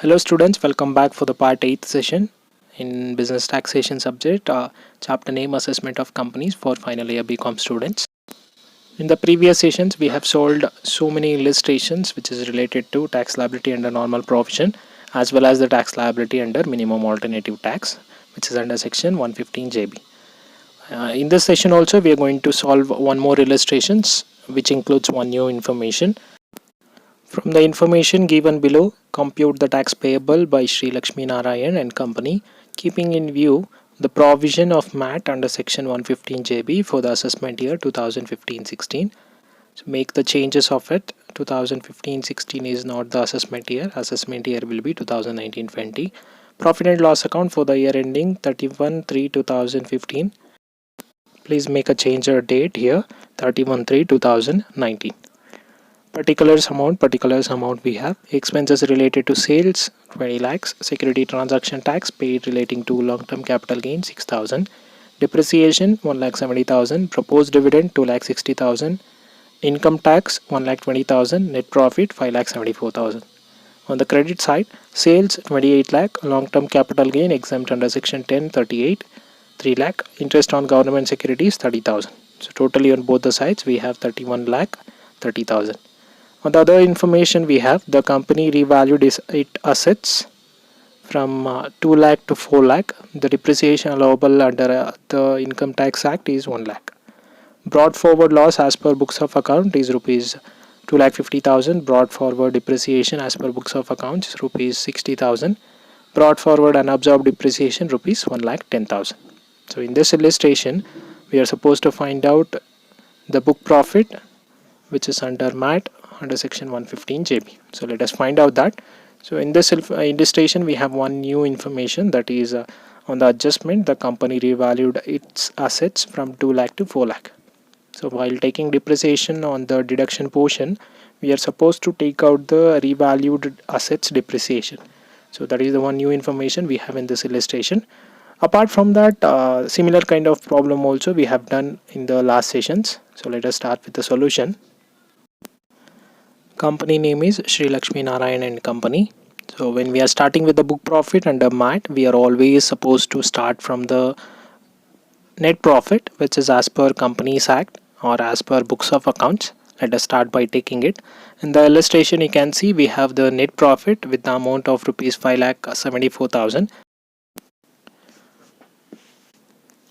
Hello students, welcome back for the part 8th session in business taxation subject, chapter name assessment of companies for final year BCom students. In the previous sessions, we have solved so many illustrations which is related to tax liability under normal provision as well as the tax liability under minimum alternative tax, which is under section 115 JB. In this session also, we are going to solve one more illustrations which includes one new information. From the information given below, compute the tax payable by Sri Lakshmi Narayan and Company, keeping in view the provision of MAT under Section 115 JB for the assessment year 2015-16. So make the changes of it. 2015-16 is not the assessment year. Assessment year will be 2019-20. Profit and loss account for the year ending 31/3/2015. Please make a change or date here 31/3/2019. Particulars amount we have expenses related to sales 20 lakhs, security transaction tax paid relating to long-term capital gain 6,000, depreciation 1,70,000, proposed dividend 2,60,000, income tax 1,20,000, net profit 5,74,000. On the credit side, sales 28 lakh, long-term capital gain exempt under section 1038 3 lakh, interest on government securities 30,000. So totally on both the sides we have 31 lakh 30,000. On the other information we have, the company revalued its assets from 2 lakh to 4 lakh. The depreciation allowable under the Income Tax Act is 1 lakh. Brought forward loss as per books of account is rupees 2,50,000. Brought forward depreciation as per books of accounts is rupees 60,000. Brought forward unabsorbed depreciation rupees 1,10,000. So in this illustration, we are supposed to find out the book profit, which is under MAT under section 115 JB. So let us find out that. So in this illustration we have one new information, that is on the adjustment the company revalued its assets from 2 lakh to 4 lakh. So while taking depreciation on the deduction portion, we are supposed to take out the revalued assets depreciation. So that is the one new information we have in this illustration. Apart from that, similar kind of problem also we have done in the last sessions. So let us start with the solution. Company name is Sri Lakshmi Narayan and Company. So when we are starting with the book profit under MAT, we are always supposed to start from the net profit, which is as per Companies Act or as per books of accounts. Let us start by taking it. In the illustration you can see we have the net profit with the amount of rupees 5,74,000.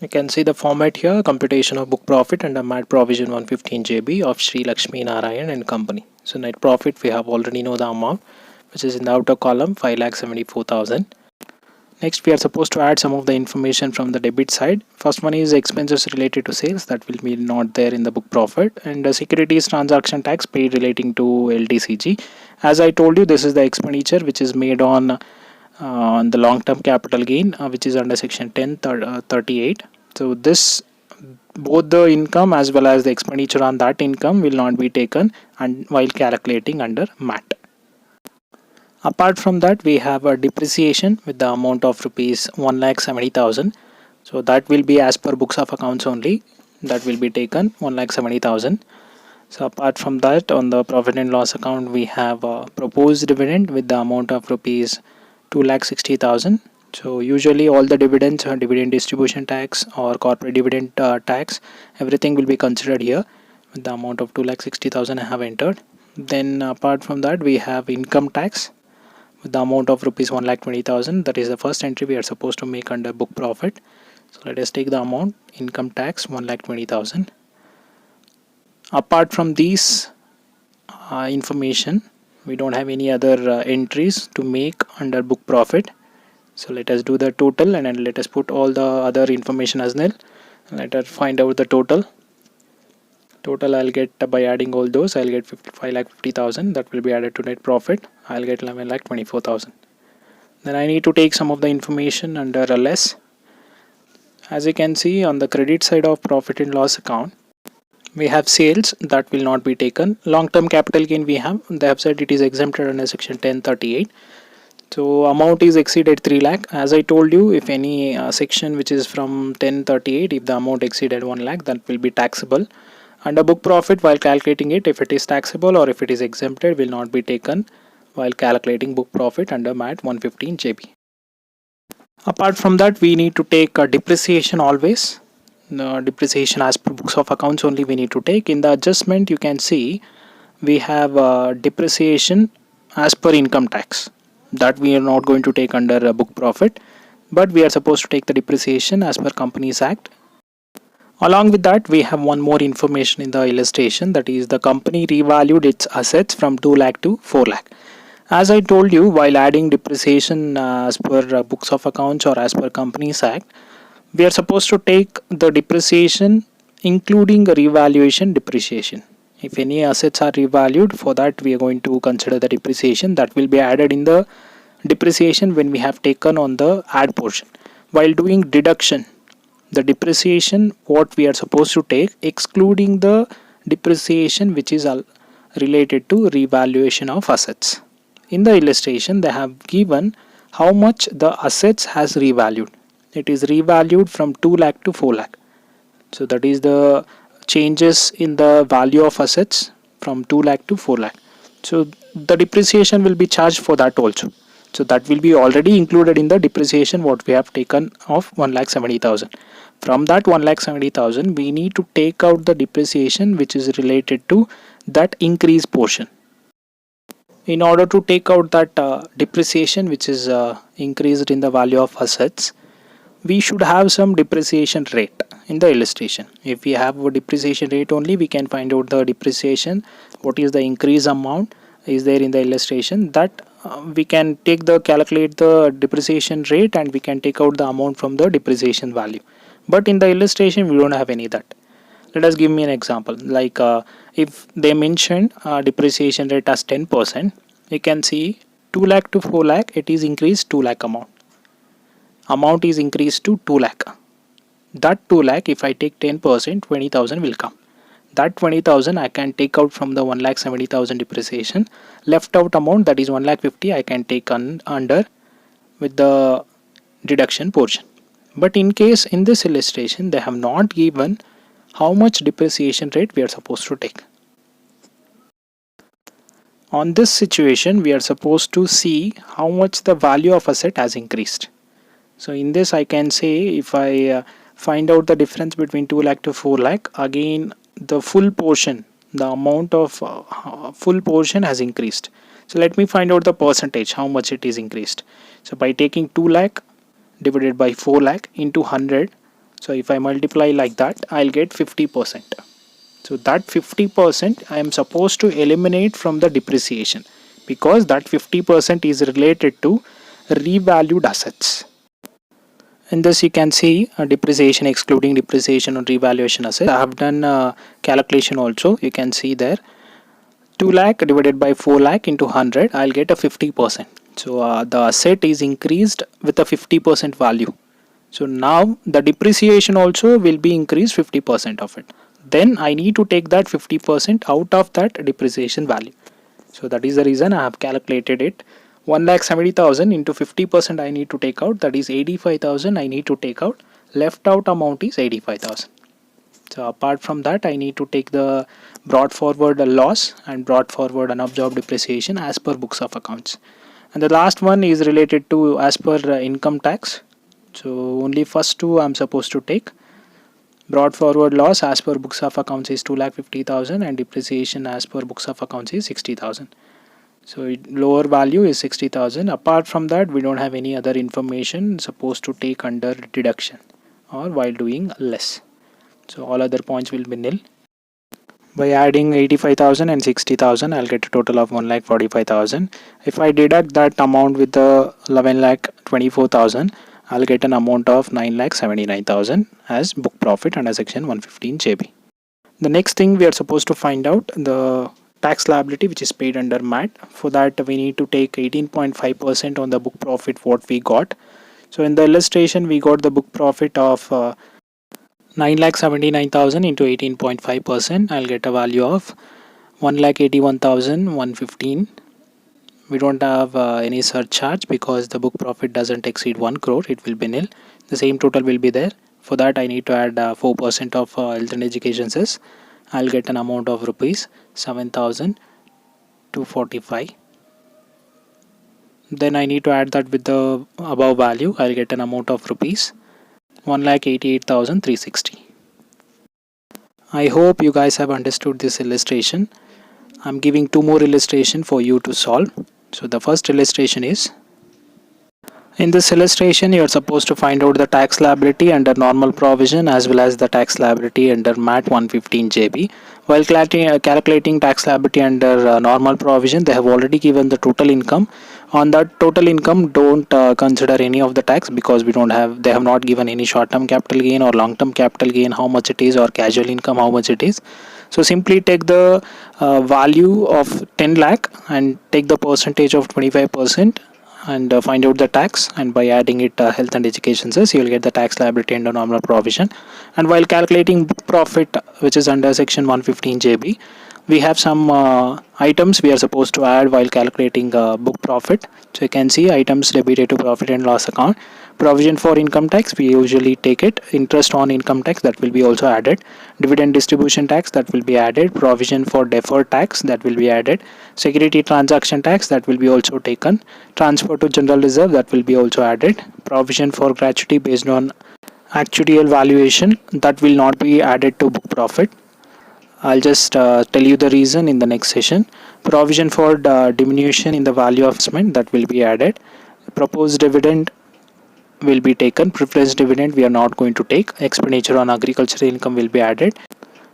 You can see the format here, computation of book profit under MAT provision 115 JB of Sri Lakshmi Narayan and Company. So net profit we have already know the amount, which is in the outer column 5,74,000. Next we are supposed to add some of the information from the debit side. First one is expenses related to sales, that will be not there in the book profit, and the securities transaction tax paid relating to LTCG. As I told you, this is the expenditure which is made on the long-term capital gain, which is under section 1038. So this, both the income as well as the expenditure on that income will not be taken and while calculating under MAT. Apart from that, we have a depreciation with the amount of rupees 1,70,000. So that will be as per books of accounts only, that will be taken 1,70,000. So apart from that, on the profit and loss account we have a proposed dividend with the amount of rupees 2,60,000. So usually all the dividends, dividend distribution tax or corporate dividend tax, everything will be considered here with the amount of 2,60,000 I have entered. Then apart from that, we have income tax with the amount of rupees 1,20,000. That is the first entry we are supposed to make under book profit. So let us take the amount, income tax 1,20,000. Apart from these information, we don't have any other entries to make under book profit. So let us do the total and then let us put all the other information as nil. Let us find out the total. I'll get, by adding all those, I'll get 5,50,000. That will be added to net profit. I'll get 11,24,000. Then I need to take some of the information under LS. As you can see, on the credit side of profit and loss account, we have sales that will not be taken. Long-term capital gain they have said it is exempted under section 1038. So amount is exceeded 3 lakh. As I told you, if any section which is from 1038, if the amount exceeded 1 lakh, that will be taxable. Under book profit, while calculating it, if it is taxable or if it is exempted, will not be taken while calculating book profit under MAT 115 JB. Apart from that, we need to take a depreciation always. Depreciation as per books of accounts only we need to take. In the adjustment, you can see we have depreciation as per income tax, that we are not going to take under book profit, but we are supposed to take the depreciation as per Companies Act. Along with that, we have one more information in the illustration, that is the company revalued its assets from 2 lakh to 4 lakh. As I told you, while adding depreciation as per books of accounts or as per Companies Act, we are supposed to take the depreciation including revaluation depreciation. If any assets are revalued, for that we are going to consider the depreciation that will be added in the depreciation when we have taken on the add portion. While doing deduction, the depreciation what we are supposed to take excluding the depreciation which is related to revaluation of assets. In the illustration, they have given how much the assets has revalued. It is revalued from 2 lakh to 4 lakh. So that is the changes in the value of assets from 2 lakh to 4 lakh. So the depreciation will be charged for that also. So that will be already included in the depreciation what we have taken of 1,70,000. From that 1,70,000, we need to take out the depreciation which is related to that increase portion. In order to take out that depreciation which is increased in the value of assets, we should have some depreciation rate in the illustration. If we have a depreciation rate only, we can find out the depreciation, what is the increase amount is there in the illustration, that we can calculate the depreciation rate and we can take out the amount from the depreciation value. But in the illustration, we don't have any that. Let us give me an example, like if they mention depreciation rate as 10%, you can see 2 lakh to 4 lakh, it is increased 2 lakh amount is increased to 2 lakh. That 2 lakh, if I take 10%, 20,000 will come. That 20,000 I can take out from the 1,70,000 depreciation. Left out amount, that is 1,50,000, I can take under with the deduction portion. But in case in this illustration, they have not given how much depreciation rate we are supposed to take. On this situation, we are supposed to see how much the value of asset has increased. So in this, I can say if I find out the difference between 2 lakh to 4 lakh, again the full portion, the amount of full portion has increased. So let me find out the percentage, how much it is increased. So by taking 2 lakh divided by 4 lakh into 100, so if I multiply like that, I'll get 50%. So that 50% I am supposed to eliminate from the depreciation, because that 50% is related to revalued assets. In this you can see depreciation excluding depreciation on revaluation assets. I have done calculation also. You can see there 2 lakh divided by 4 lakh into 100, I'll get a 50%. So the asset is increased with a 50% value. So now the depreciation also will be increased 50% of it. Then I need to take that 50% out of that depreciation value. So that is the reason I have calculated it. 1,70,000 into 50% I need to take out, that is 85,000 I need to take out. Left out amount is 85,000. So apart from that, I need to take the brought forward loss and brought forward unabsorbed depreciation as per books of accounts. And the last one is related to as per income tax. So only first two I'm supposed to take. Brought forward loss as per books of accounts is 2,50,000 and depreciation as per books of accounts is 60,000. So lower value is 60,000. Apart from that, we don't have any other information supposed to take under deduction or while doing less. So all other points will be nil. By adding 85,000 and 60,000, I'll get a total of 1,45,000. If I deduct that amount with the 11,24,000, I'll get an amount of 9,79,000 as book profit under section 115 JB. The next thing we are supposed to find out the tax liability which is paid under MAT. For that we need to take 18.5% on the book profit what we got. So in the illustration we got the book profit of 9,79,000 into 18.5%. I'll get a value of 1,81,115. We don't have any surcharge because the book profit doesn't exceed 1 crore. It will be nil. The same total will be there. For that I need to add 4% of health and education cess. I'll get an amount of rupees 7,245. Then I need to add that with the above value. I'll get an amount of rupees 1,88,360. I hope you guys have understood this illustration. I'm giving two more illustration for you to solve. So the first illustration is, in this illustration you are supposed to find out the tax liability under normal provision as well as the tax liability under MAT 115 JB. While calculating tax liability under normal provision, they have already given the total income. On that total income, don't consider any of the tax, because they have not given any short-term capital gain or long-term capital gain, how much it is, or casual income, how much it is. So simply take the value of 10 lakh and take the percentage of 25% and find out the tax, and by adding it health and education cess, you will get the tax liability under normal provision. And while calculating book profit, which is under section 115 JB, we have some items we are supposed to add while calculating book profit. So you can see items debited to profit and loss account. Provision for income tax, we usually take it. Interest on income tax, that will be also added. Dividend distribution tax, that will be added. Provision for deferred tax, that will be added. Security transaction tax, that will be also taken. Transfer to general reserve, that will be also added. Provision for gratuity based on actuarial valuation, that will not be added to book profit. I'll just tell you the reason in the next session. Provision for diminution in the value of investment, that will be added. Proposed dividend will be taken. Preference dividend we are not going to take. Expenditure on agricultural income will be added.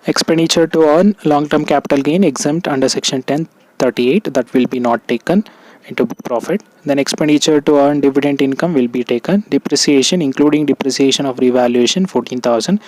Expenditure to earn long-term capital gain exempt under section 1038, that will be not taken into book profit. Then expenditure to earn dividend income will be taken. Depreciation, including depreciation of revaluation, 14,000.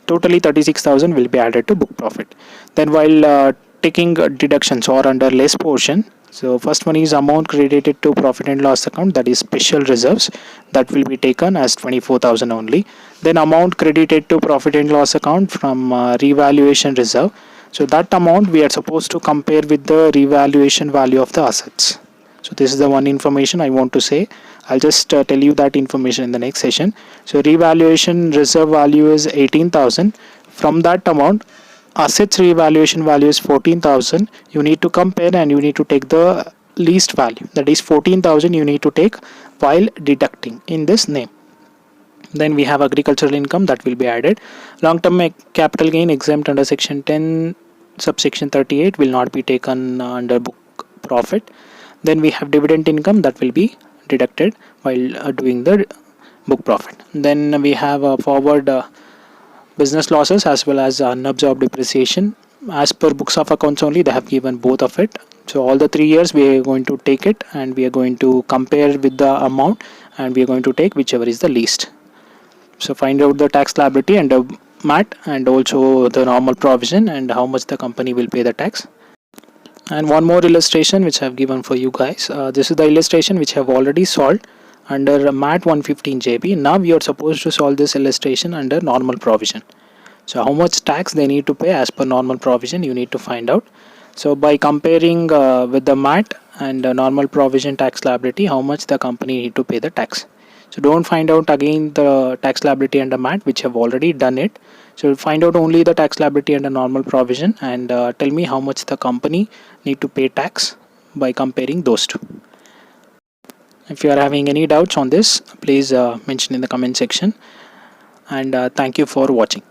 Totally 36,000 will be added to book profit. Then while taking deductions or under less portion, so first one is amount credited to profit and loss account, that is special reserves, that will be taken as 24,000 only. Then amount credited to profit and loss account from revaluation reserve, so that amount we are supposed to compare with the revaluation value of the assets. So this is the one information I want to say. I'll just tell you that information in the next session. So revaluation reserve value is 18,000. From that amount, assets revaluation value is 14,000. You need to compare and you need to take the least value, that is 14,000 you need to take while deducting in this name. Then we have agricultural income, that will be added. Long-term capital gain exempt under section 10 subsection 38 will not be taken under book profit. Then we have dividend income, that will be deducted while doing the book profit. Then we have forward business losses as well as unabsorbed depreciation. As per books of accounts only, they have given both of it. So all the 3 years we are going to take it and we are going to compare with the amount and we are going to take whichever is the least. So find out the tax liability and the MAT and also the normal provision and how much the company will pay the tax. And one more illustration which I have given for you guys. This is the illustration which I have already solved under MAT 115 JB. Now we are supposed to solve this illustration under normal provision. So how much tax they need to pay as per normal provision, you need to find out. So by comparing with the MAT and normal provision tax liability, how much the company need to pay the tax. So don't find out again the tax liability under MAT, which have already done it. So find out only the tax liability under normal provision and tell me how much the company need to pay tax by comparing those two. If you are having any doubts on this, please mention in the comment section, and thank you for watching.